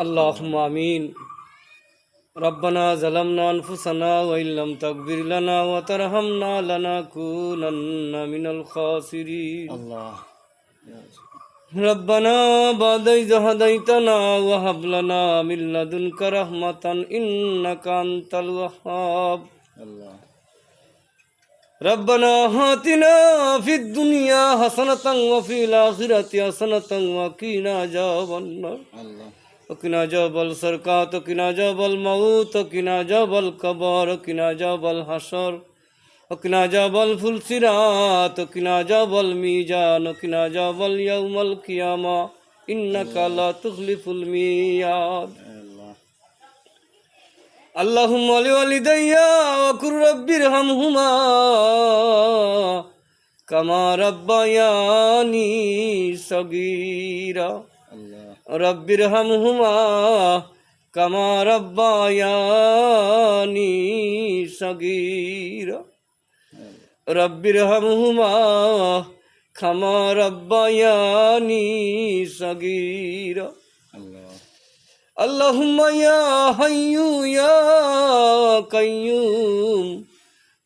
اللهم آمين. ربنا ظلمنا أنفسنا وإن لم تغفر لنا وترحمنا لنكونن من الخاسرين. الله ربنا بعد إذ هديتنا وهب لنا من لدنك رحمة إنك أنت الوهاب. الله ربنا آتنا في الدنيا حسنة وفي الآخرة حسنة وقنا عذاب النار. الله وقنا عذاب السرقات وقنا عذاب الموت وقنا عذاب القبر وقنا عذاب الحشر وقنا عذاب الفلسرات وقنا عذاب الميزان وقنا عذاب اليوم القيامة إنك لا تخلف الميعاد. الله اللهم لوالدي وقل رب ارحمهما كما ربياني صغيرا. الله رب ارحمهما كما ربياني صغيرا. رب ارحمهما كما ربياني صغيرا. الله اللهم يا حي يا قيوم.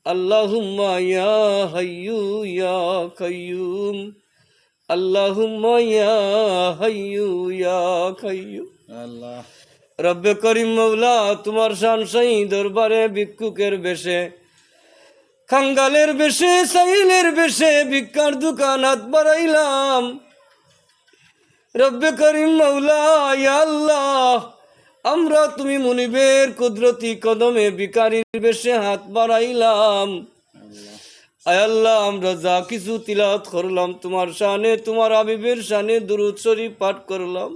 اللهم يا حي يا قيوم. اللهم يا حي يا قيوم. الله রব্বে করিম মৌলা, তোমার শান সেই দরবারে ভিক্ষুকের বেশে, খাঙ্গালের বেশে, সাইলের বেশে ভিক্ষার দোকান হাত বাড়াইলাম। রব্বে করিম মৌলা, ইয়া আল্লাহ, আমরা তুমি মুনিবের কুদরতি কদমে ভিখারির বেশে হাত বাড়াইলাম। আয় আল্লাহ, আমরা যা কিছু তিলাওয়াত করলাম তোমার শানে, তোমার হাবিবের শানে দুরূদ শরীফ পাঠ করলাম।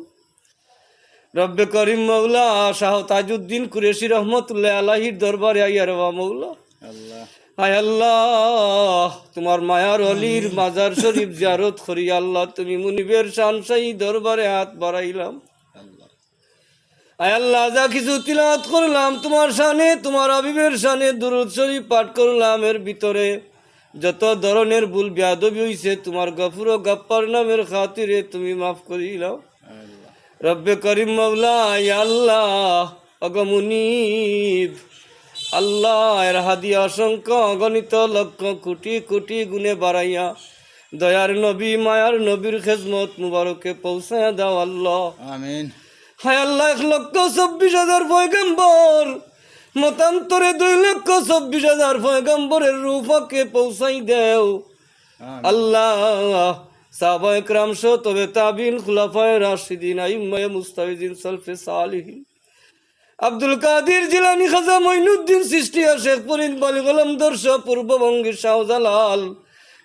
রব্বে করিম মৌলা, শাহ তাজউদ্দিন কুরেশি রহমতুল্লাহ আলাইহির দরবারে আইয়া রওয়া মৌলা। الله আয় আল্লাহ, তোমার মায়ার অলির মাজার শরীফ জিয়ারত করি। আল্লাহ, তুমি মুনিবের শানশাহী দরবারে হাত বাড়াইলাম। الله আয় আল্লাহ, যা কিছু তিলাওয়াত করলাম তোমার শানে, তোমার হাবিবের শানে দুরূদ শরীফ পাঠ করলাম, এর ভিতরে যত ধরনের ভুল বেয়াদবি হইছে তোমার গফুর ও গাপ্পার নামের খাতিরে তুমি মাফ করিলাও। الله রব্বে করিম মৌলা, ইয়া আল্লাহ, অগমুনিব আল্লাহ, এর হাদিয়া অসংখ্য অগণিত লক্ষ কোটি কোটি গুণে বাড়াইয়া দয়ার নবী মায়ার নবীর খেজমত মুবারকে পৌঁছায়া দাও আল্লাহ। آمين হায় আল্লাহ, 1,24,000 পয়গম্বর মতান্তরে 2,24,000 পয়গম্বরের রূপকে পৌঁছাই দেও আল্লাহ। সাহাবা একরাম সহ তবে তাবিন, খুলাফায়ে রাশিদিন, আইম্মায়ে মুস্তাফিদিন, সালফে সালিহিন, আব্দুল কাদের জিলানী, খাজা মঈনুদ্দিন চিশতিয়া, শেখ ফরিদ, বালি গোলাম দর্শ, পূর্ববঙ্গের শাহজালাল,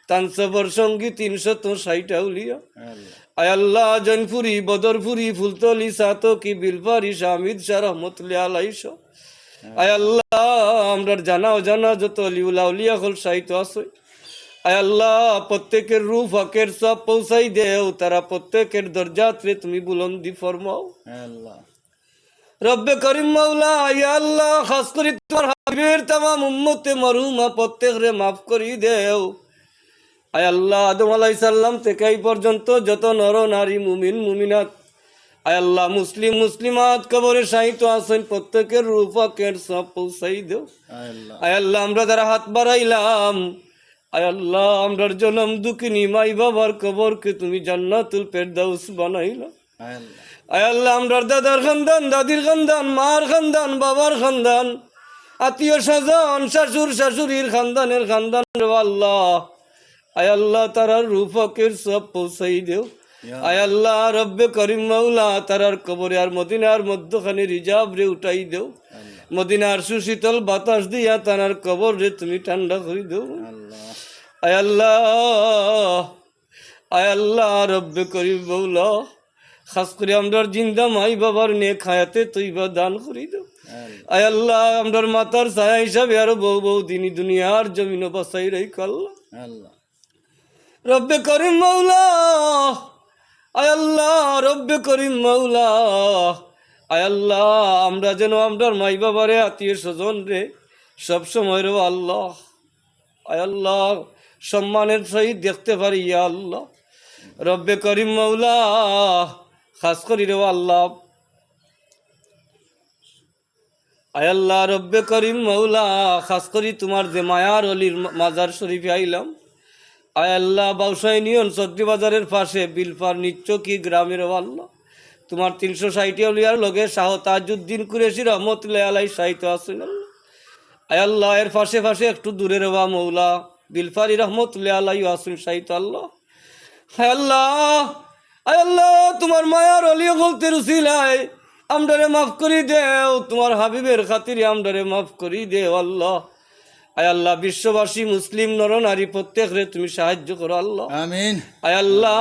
তানসবর সঙ্গী 360 আউলিয়া। الله আয় আল্লাহ, জৈনপুরি, বদরপুরি, ফুলতলি, সাতকি, বিলপারি, শামিদ শাহ রহমতুল্লাহ আলাইহি। আয় আল্লাহ, আমরার জানা অজানা যত অলিউল্লাহ আউলিয়া হল সাহিত্য আছে, আয় আল্লাহ, প্রত্যেকের রূহ হকের সব পৌঁছাই দেও, তারা প্রত্যেকের দরজাতে তুমি বুলন্দি ফরমাও। الله রব্বে করিম মৌলা, ইয়া আল্লাহ, খাস করে তোমার হাবিবের তামাম উম্মতে মরহুমা প্রত্যেকরে মাফ করি দেও। আয় আল্লাহ, আদম আলাইহিস সালাম থেকে এই পর্যন্ত যত নর নারী মুমিন মুমিনাত, আয় আল্লাহ, মুসলিম মুসলিমাত কবরে শাহিত আছেন, প্রত্যেকের রূহ হকের সব পৌঁছাই দেও। الله আয় আল্লাহ, আমরা যারা হাত বাড়াইলাম, আয় আল্লাহ, আমরার জনম দুঃখিনী মাই বাবার কবরকে তুমি জান্নাতুল ফেরদাউস বানাইলা। الله আয় আল্লাহ, আমরার দাদার খানদান, দাদির খানদান, মার খানদান, বাবার খানদান, আত্মীয় স্বজন, শাশুর শাশুড়ির খানদানের খানদান রে আল্লাহ, আয় আল্লাহ, তারার রূপকের সব পৌঁছাই দেও। আয় আল্লাহ, রব্বে করিম মৌলা, তারার কবরে আর মদিনার মধ্যখানে রিজার্ভ রে উঠাই দেও। মদিনার সুশীতল বাতাস দিয়া তারার কবর রে তুমি ঠান্ডা করে দেও। الله আয় আল্লাহ, আয় আল্লাহ, রব্বে করিম মৌলা, খাস করে আমরার জিন্দা মাই বাবার নেক হায়াতে তৈবা দান করি দাও। الله আয় আল্লাহ, আমরার মাতার ছায়া হিসাবে আরো বহু বহু দিনই দুনিয়ার জমিন বাসাই রাখ আল্লাহ। الله রব্বে করিম মৌলা, আয় আল্লাহ, রব্বে করিম মৌলা, আয় আল্লাহ, আমরা যেন আমরার মাই বাবারে আত্মীয় স্বজন রে সব সময় রে আল্লাহ, আয় আল্লাহ, সম্মানের সহিত দেখতে পারি ইয়া আল্লাহ। রব্বে করিম মৌলা, খাস করি রে আল্লাহ। আয় আল্লাহ রব্বে করিম মৌলা, খাস করি তোমার যে মায়ার অলির মাজার শরীফে আইলাম। আয় আল্লাহ বাউসাই নিয়ন চদ্রি বাজারের পাশে বিলপার নিচ্চকি গ্রামের আল্লাহ, তোমার 360 অলিয়ার লগে শাহ তাজউদ্দিন কুরেশি রহমতুল্লাহ আলাই সাহিত্য আছেন। আয় আল্লাহ এর পাশে পাশে একটু দূরে রেবা মৌলা বিলফারি রহমতুল্লাহ আলাই আসুন সাহিত্য আল্লাহ। হায় আল্লাহ, আয় আল্লাহ তোমার মায়ার অলি বলতে রুসিলায় আমডারে মাফ করি দেও, তোমার হাবিবের খাতিরে আমডারে মাফ করি দেও আল্লাহ। আয় আল্লাহ বিশ্ববাসী মুসলিম নর নারী প্রত্যেকরে তুমি সাহায্য করো আল্লাহ, আমিন। আয় আল্লাহ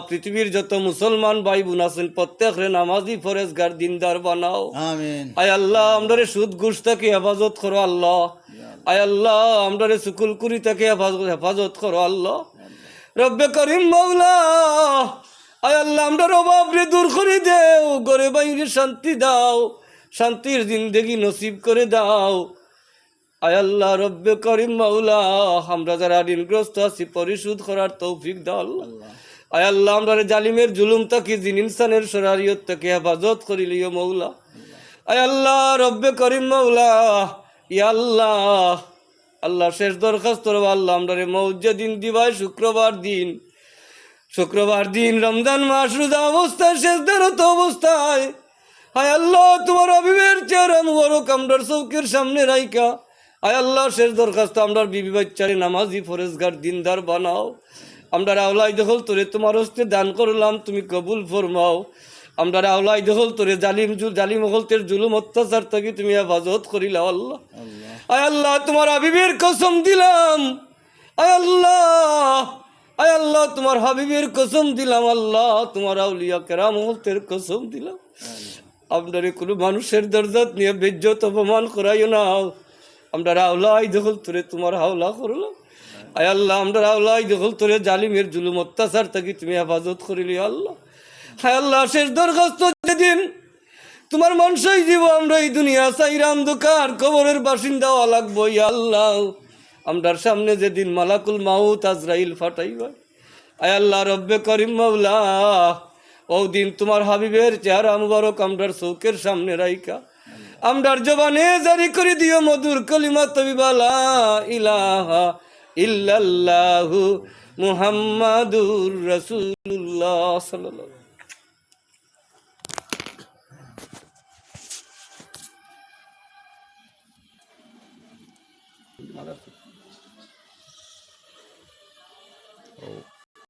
পৃথিবীর যত মুসলমান ভাই বোন আছেন প্রত্যেকরে নামাজি ফরেজগার দিনদার বানাও, আমিন। আয় আল্লাহ আমরারে সুদ ঘুষ থেকে হেফাজত করো আল্লাহ। আয় আল্লাহ আমরারে সুকুলকুরি থেকে হেফাজত করো আল্লাহ। রব্বে করিম মৌলা, আয় আল্লাহ আমরার অভাবরে দূর করে দেও, ঘরে বাইরে শান্তি দাও, শান্তির জিন্দেগি নসিব করে দাও। আয় আল্লাহ রব্বে করিম মাওলা, আমরা যারা ঋণগ্রস্ত আছি পরিশোধ করার তৌফিক দাও আল্লাহ। আয় আল্লাহ আমরা জালিমের জুলুম থেকে জিন ইনসানের শরারিয়ত থেকে হেফাজত করিলিও মৌলা। আয় আল্লাহ রব্বে করিম মাওলা, ইয়া আল্লাহ, আল্লাহ শেষ দরখাস্ত রব আল্লাহ আমরা মৌজা দিন দিবাই শুক্রবার দিন রমজান মাস রোজা অবস্থায় শেষ দরত অবস্থায়, আয় আল্লাহ তোমার হাবিবের চেহারা মুবারক আমরার চৌকের সামনে রাইকা, আয় আল্লাহ শেষ দরখাস্ত আমরার বিবি বাচ্চারে নামাজি ফরেজগার দিনদার বানাও। আমরা আওলাই দখল তোরে তোমার হস্তে দান করলাম, তুমি কবুল ফরমাও। আমরা আওলাই দখল তোরে জালিম হলতের জুলুম অত্যাচার থেকে তুমি হেফাজত করিলা আল্লাহ। আয় আল্লাহ তোমার হাবিবের কসম দিলাম, আয় আল্লাহ, আয় আল্লাহ তোমার হাবিবের কসম দিলাম আল্লাহ, তোমার আউলিয়া কেরাম হলতের কসম দিলাম, আপনারে কোনো মানুষের দরজাত নিয়ে বেজ্জত অপমান করাইও না। আমরা আওলাই দখল তোরে তোমার হাওলা করলাম, আয় আল্লাহ আমরা আওলাই দখল তোরে জালিমের জুলুম অত্যাচার থেকে তুমি হেফাজত করিলি আল্লাহ। হায় আল্লাহ শেষ দরখাস্ত যেদিন তোমার মনসাই দিব আমরা এই দুনিয়া সাইরা অন্ধকার কবরের বাসিন্দা হওয়া লাগবো ইয়া আল্লাহ। আমরার সামনে যেদিন মালাকুল মাউত আজরাইল ফাটাইবা, আয় আল্লাহ রব্বে করিম মাওলা, ও দিন তোমার হাবিবের চেহারা মুবারক আমরার চৌকের সামনে রাইকা আমরার জবানে জারি করে দিও মধুর কলিমা তবিবা লা ইলাহা ইল্লাল্লাহু মুহাম্মাদুর রাসূলুল্লাহ সাল্লাল্লাহু